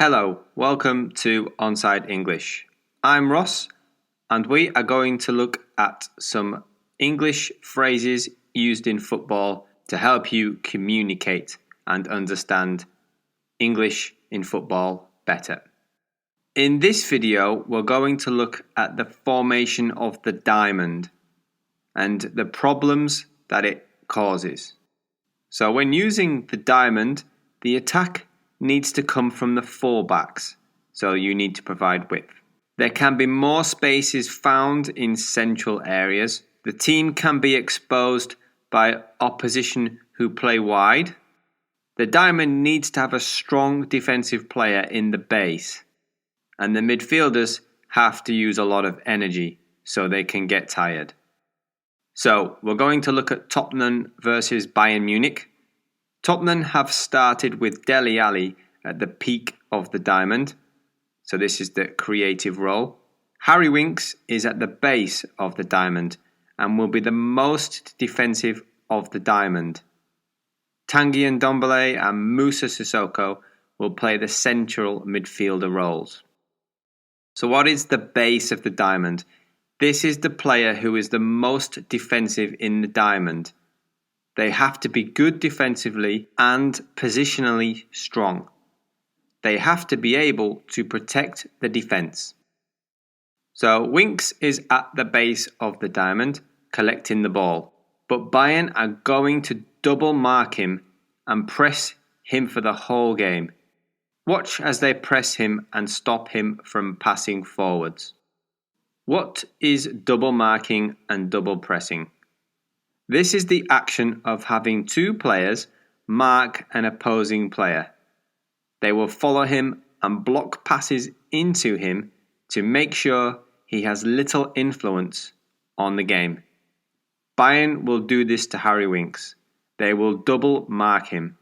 Hello, welcome to Onside English. I'm Ross, and we are going to look at some English phrases used in football to help you communicate and understand English in football better. In this video, we're going to look at the formation of the diamond and the problems that it causes. So when using the diamond, the attack needs to come from the fullbacks, so you need to provide width. There can be more spaces found in central areas. The team can be exposed by opposition who play wide. The diamond needs to have a strong defensive player in the base, and the midfielders have to use a lot of energy so they can get tired. So we're going to look at Tottenham versus Bayern Munich. Tottenham have started with Dele Alli at the peak of the diamond. So this is the creative role. Harry Winks is at the base of the diamond and will be the most defensive of the diamond. Tanguy Ndombele and Moussa Sissoko will play the central midfielder roles. So what is the base of the diamond? This is the player who is the most defensive in the diamond. They have to be good defensively and positionally strong. They have to be able to protect the defence. So Winks is at the base of the diamond, collecting the ball. But Bayern are going to double mark him and press him for the whole game. Watch as they press him and stop him from passing forwards. What is double marking and double pressing? This is the action of having two players mark an opposing player. They will follow him and block passes into him to make sure he has little influence on the game. Bayern will do this to Harry Winks. They will double mark him.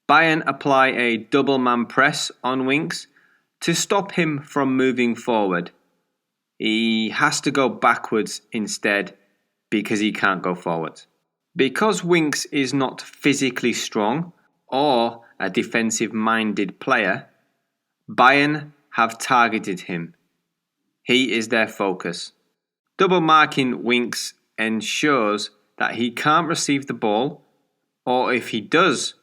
Bayern apply a double man press on Winks to stop him from moving forward. He has to go backwards instead because he can't go forward. Because Winks is not physically strong or a defensive-minded player, Bayern have targeted him. He is their focus. Double marking Winks ensures that he can't receive the ball, or if he does,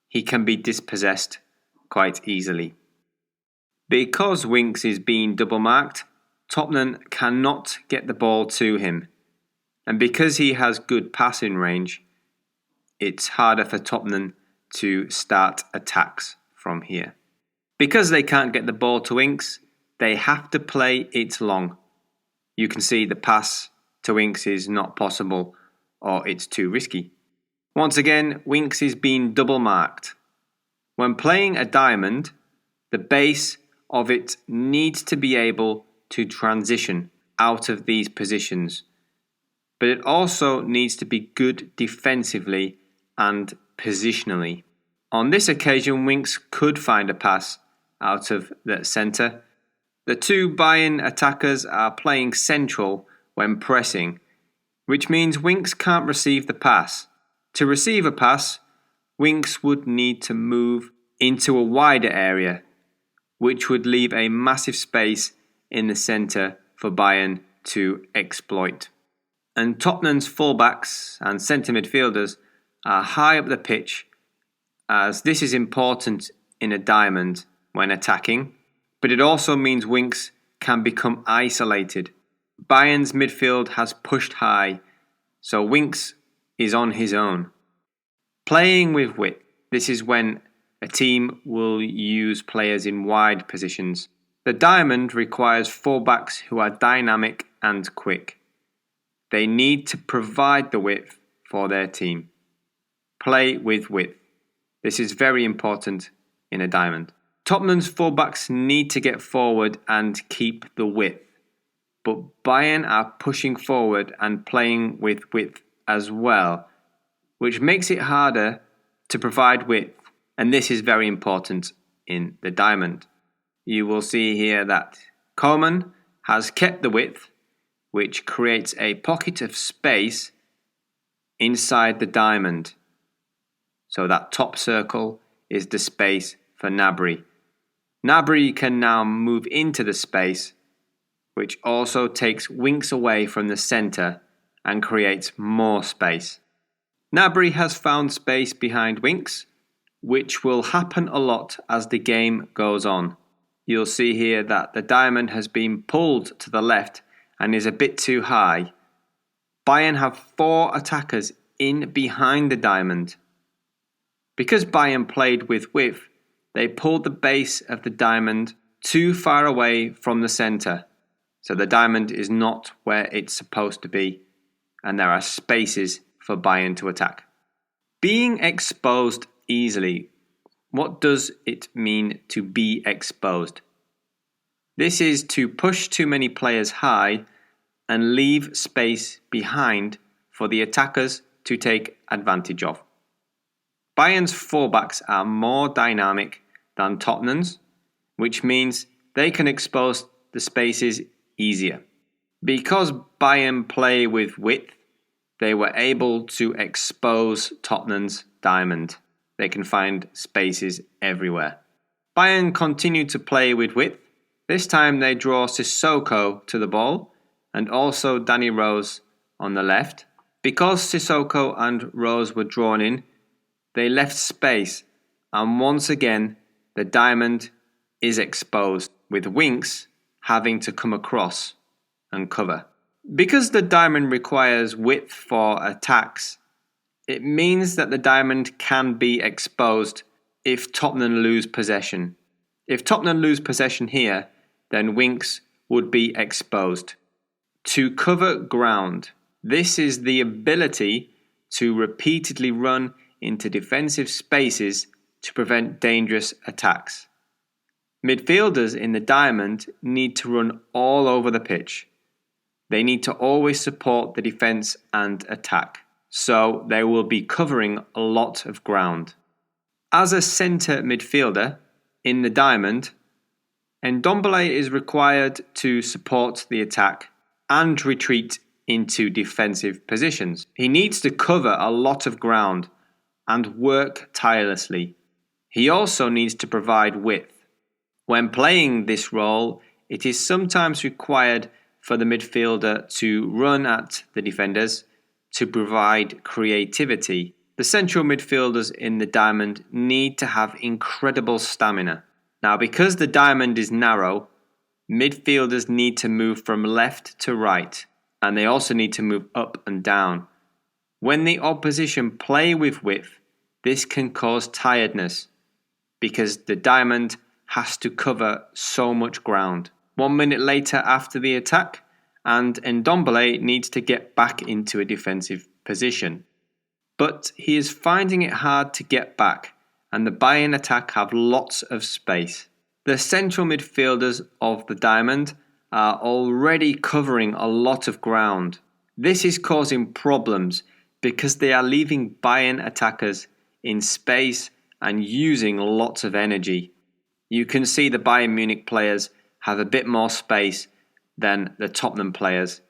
he can be dispossessed quite easily. Because Winks is being double marked, Tottenham cannot get the ball to him. And because he has good passing range, it's harder for Tottenham to start attacks from here. Because they can't get the ball to Winks, they have to play it long. You can see the pass to Winks is not possible or it's too risky. Once again, Winks is being double marked. When playing a diamond, the base of it needs to be able to transition out of these positions. But it also needs to be good defensively and positionally. On this occasion, Winks could find a pass out of the centre. The two Bayern attackers are playing central when pressing, which means Winks can't receive the pass. To receive a pass, Winks would need to move into a wider area, which would leave a massive space in the centre for Bayern to exploit. And Tottenham's fullbacks and centre midfielders are high up the pitch, as this is important in a diamond when attacking, but it also means Winks can become isolated. Bayern's midfield has pushed high, so Winks is on his own. Playing with width. This is when a team will use players in wide positions. The diamond requires fullbacks who are dynamic and quick. They need to provide the width for their team. Play with width. This is very important in a diamond. Tottenham's fullbacks need to get forward and keep the width. But Bayern are pushing forward and playing with width as well, which makes it harder to provide width. And this is very important in the diamond. You will see here that Coman has kept the width, which creates a pocket of space inside the diamond. So that top circle is the space for Gnabry. Gnabry can now move into the space, which also takes Winks away from the centre and creates more space. Gnabry has found space behind Winks, which will happen a lot as the game goes on. You'll see here that the diamond has been pulled to the left and is a bit too high. Bayern have 4 attackers in behind the diamond. Because Bayern played with width, they pulled the base of the diamond too far away from the centre. So the diamond is not where it's supposed to be, and there are spaces for Bayern to attack. Being exposed easily. What does it mean to be exposed? This is to push too many players high and leave space behind for the attackers to take advantage of. Bayern's fullbacks are more dynamic than Tottenham's, which means they can expose the spaces easier. Because Bayern play with width, they were able to expose Tottenham's diamond. They can find spaces everywhere. Bayern continue to play with width. This time they draw Sissoko to the ball and also Danny Rose on the left. Because Sissoko and Rose were drawn in, they left space, and once again the diamond is exposed, with Winks having to come across and cover. Because the diamond requires width for attacks, it means that the diamond can be exposed if Tottenham lose possession. If Tottenham lose possession here, then Winks would be exposed. To cover ground. This is the ability to repeatedly run into defensive spaces to prevent dangerous attacks. Midfielders in the diamond need to run all over the pitch. They need to always support the defence and attack, so they will be covering a lot of ground. As a centre midfielder in the diamond, Ndombele is required to support the attack and retreat into defensive positions. He needs to cover a lot of ground and work tirelessly. He also needs to provide width. When playing this role, it is sometimes required for the midfielder to run at the defenders to provide creativity. The central midfielders in the diamond need to have incredible stamina. Now, because the diamond is narrow, midfielders need to move from left to right, and they also need to move up and down. When the opposition play with width, this can cause tiredness because the diamond has to cover so much ground. 1 minute later after the attack, and Ndombele needs to get back into a defensive position. But he is finding it hard to get back, and the Bayern attack have lots of space. The central midfielders of the diamond are already covering a lot of ground. This is causing problems because they are leaving Bayern attackers in space and using lots of energy. You can see the Bayern Munich players have a bit more space than the Tottenham players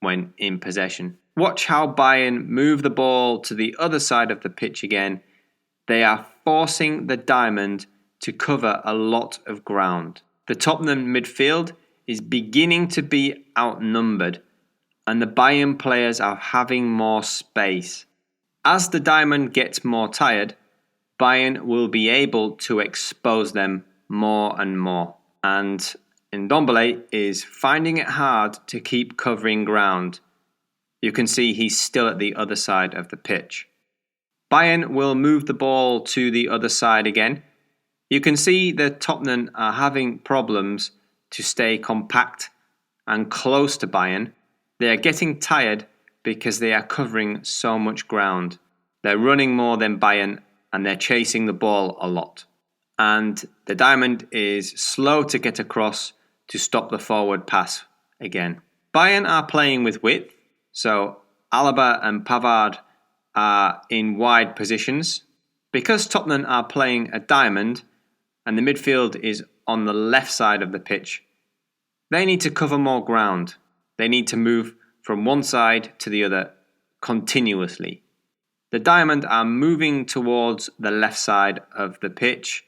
when in possession. Watch how Bayern move the ball to the other side of the pitch again. They are forcing the diamond to cover a lot of ground. The Tottenham midfield is beginning to be outnumbered, and the Bayern players are having more space. As the diamond gets more tired, Bayern will be able to expose them more and more. And Ndombele is finding it hard to keep covering ground. You can see he's still at the other side of the pitch. Bayern will move the ball to the other side again. You can see that Tottenham are having problems to stay compact and close to Bayern. They are getting tired because they are covering so much ground. They're running more than Bayern and they're chasing the ball a lot. And the diamond is slow to get across to stop the forward pass again. Bayern are playing with width, so Alaba and Pavard are in wide positions. Because Tottenham are playing a diamond and the midfield is on the left side of the pitch, they need to cover more ground. They need to move from one side to the other continuously. The diamond are moving towards the left side of the pitch,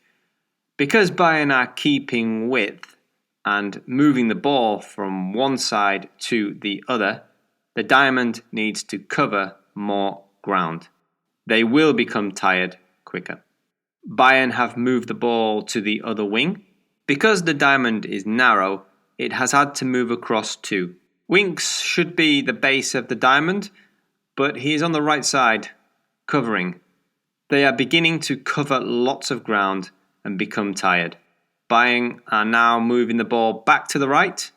Because Bayern are keeping width and moving the ball from one side to the other, the diamond needs to cover more ground. They will become tired quicker. Bayern have moved the ball to the other wing. Because the diamond is narrow, it has had to move across too. Winks should be the base of the diamond, but he is on the right side, covering. They are beginning to cover lots of ground and become tired. Bayern are now moving the ball back to the right.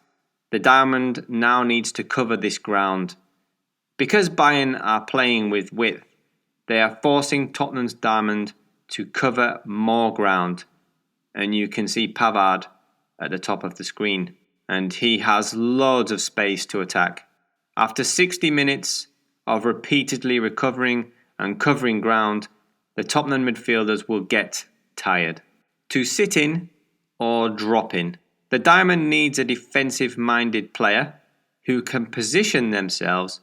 The diamond now needs to cover this ground. Because Bayern are playing with width, they are forcing Tottenham's diamond to cover more ground. And you can see Pavard at the top of the screen. And he has loads of space to attack. After 60 minutes of repeatedly recovering and covering ground, the Tottenham midfielders will get tired. To sit in or drop in. The diamond needs a defensive-minded player who can position themselves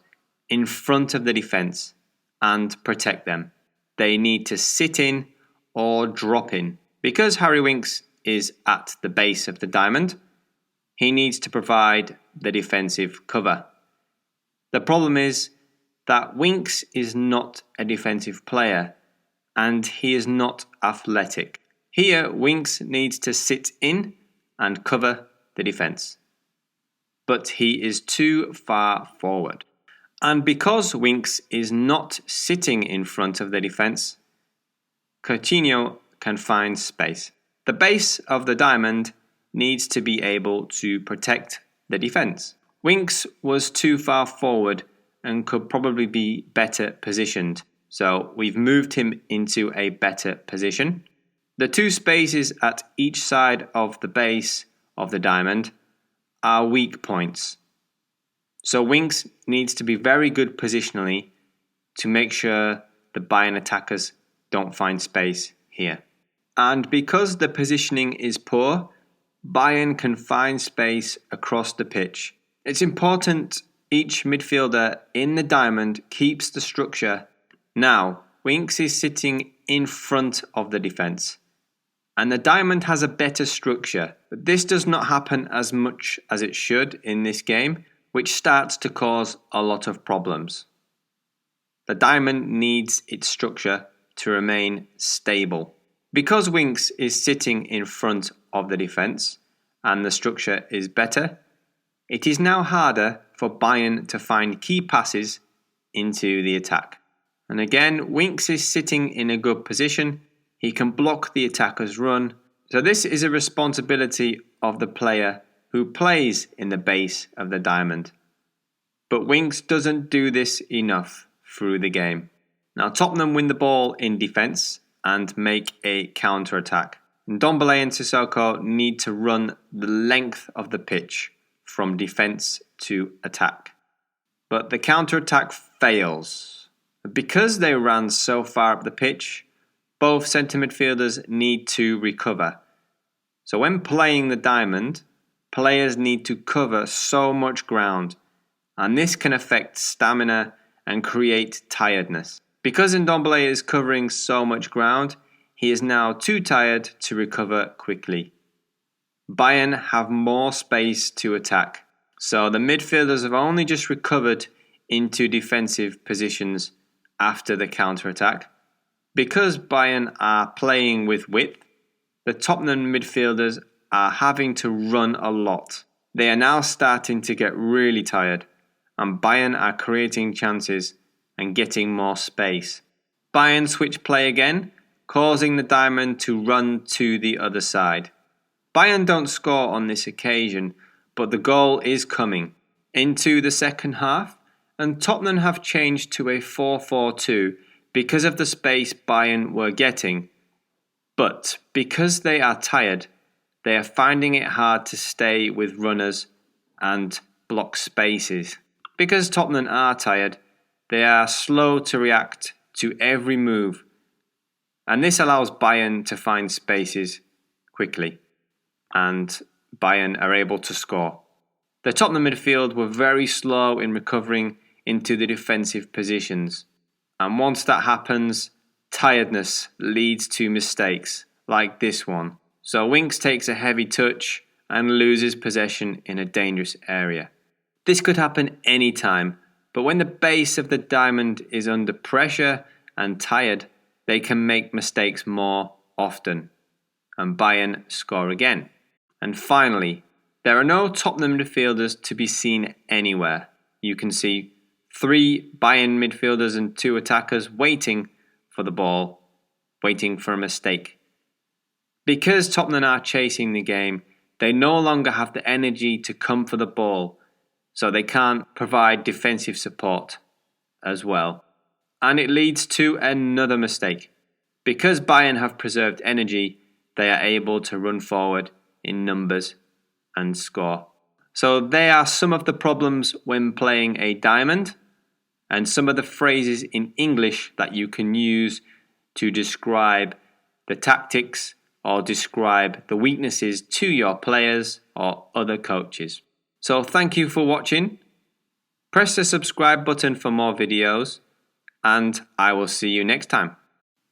in front of the defence and protect them. They need to sit in or drop in. Because Harry Winks is at the base of the diamond, he needs to provide the defensive cover. The problem is that Winks is not a defensive player and he is not athletic. Here, Winks needs to sit in and cover the defence. But he is too far forward. And because Winks is not sitting in front of the defence, Coutinho can find space. The base of the diamond needs to be able to protect the defence. Winks was too far forward and could probably be better positioned, so we've moved him into a better position. The two spaces at each side of the base of the diamond are weak points. So Winks needs to be very good positionally to make sure the Bayern attackers don't find space here. And because the positioning is poor, Bayern can find space across the pitch. It's important each midfielder in the diamond keeps the structure. Now, Winks is sitting in front of the defence. And the diamond has a better structure. But this does not happen as much as it should in this game, which starts to cause a lot of problems. The diamond needs its structure to remain stable. Because Winks is sitting in front of the defence and the structure is better, it is now harder for Bayern to find key passes into the attack. And again, Winks is sitting in a good position. He can block the attacker's run. So this is a responsibility of the player who plays in the base of the diamond. But Winks doesn't do this enough through the game. Now Tottenham win the ball in defence and make a counter-attack. Ndombele and Sissoko need to run the length of the pitch from defence to attack. But the counter-attack fails. Because they ran so far up the pitch, both centre midfielders need to recover. So when playing the diamond, players need to cover so much ground, and this can affect stamina and create tiredness. Because Ndombele is covering so much ground, he is now too tired to recover quickly. Bayern have more space to attack, so the midfielders have only just recovered into defensive positions after the counter-attack. Because Bayern are playing with width, the Tottenham midfielders are having to run a lot. They are now starting to get really tired, and Bayern are creating chances and getting more space. Bayern switch play again, causing the diamond to run to the other side. Bayern don't score on this occasion, but the goal is coming. Into the second half, and Tottenham have changed to a 4-4-2 because of the space Bayern were getting. But because they are tired, they are finding it hard to stay with runners and block spaces. Because Tottenham are tired, they are slow to react to every move, and this allows Bayern to find spaces quickly, and Bayern are able to score. The Tottenham midfield were very slow in recovering into the defensive positions, and once that happens, tiredness leads to mistakes like this one. So Winks takes a heavy touch and loses possession in a dangerous area. This could happen any time, but when the base of the diamond is under pressure and tired, they can make mistakes more often, and Bayern score again. And finally, there are no Tottenham midfielders to be seen anywhere. You can see 3 Bayern midfielders and 2 attackers waiting for the ball, waiting for a mistake. Because Tottenham are chasing the game, they no longer have the energy to come for the ball, so they can't provide defensive support as well. And it leads to another mistake. Because Bayern have preserved energy, they are able to run forward in numbers and score. So they are some of the problems when playing a diamond, and some of the phrases in English that you can use to describe the tactics or describe the weaknesses to your players or other coaches. So thank you for watching. Press the subscribe button for more videos, and I will see you next time.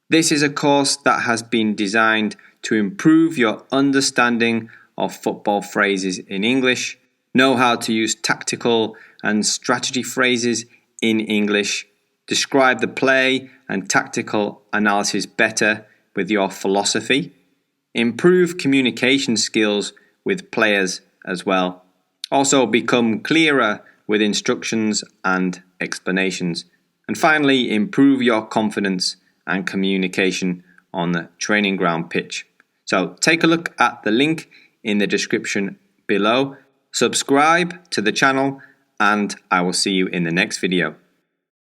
This is a course that has been designed to improve your understanding of football phrases in English, know how to use tactical and strategy phrases in English, describe the play and tactical analysis better with your philosophy, improve communication skills with players as well, also become clearer with instructions and explanations, and finally improve your confidence and communication on the training ground pitch. So take a look at the link in the description below, subscribe to the channel, and I will see you in the next video.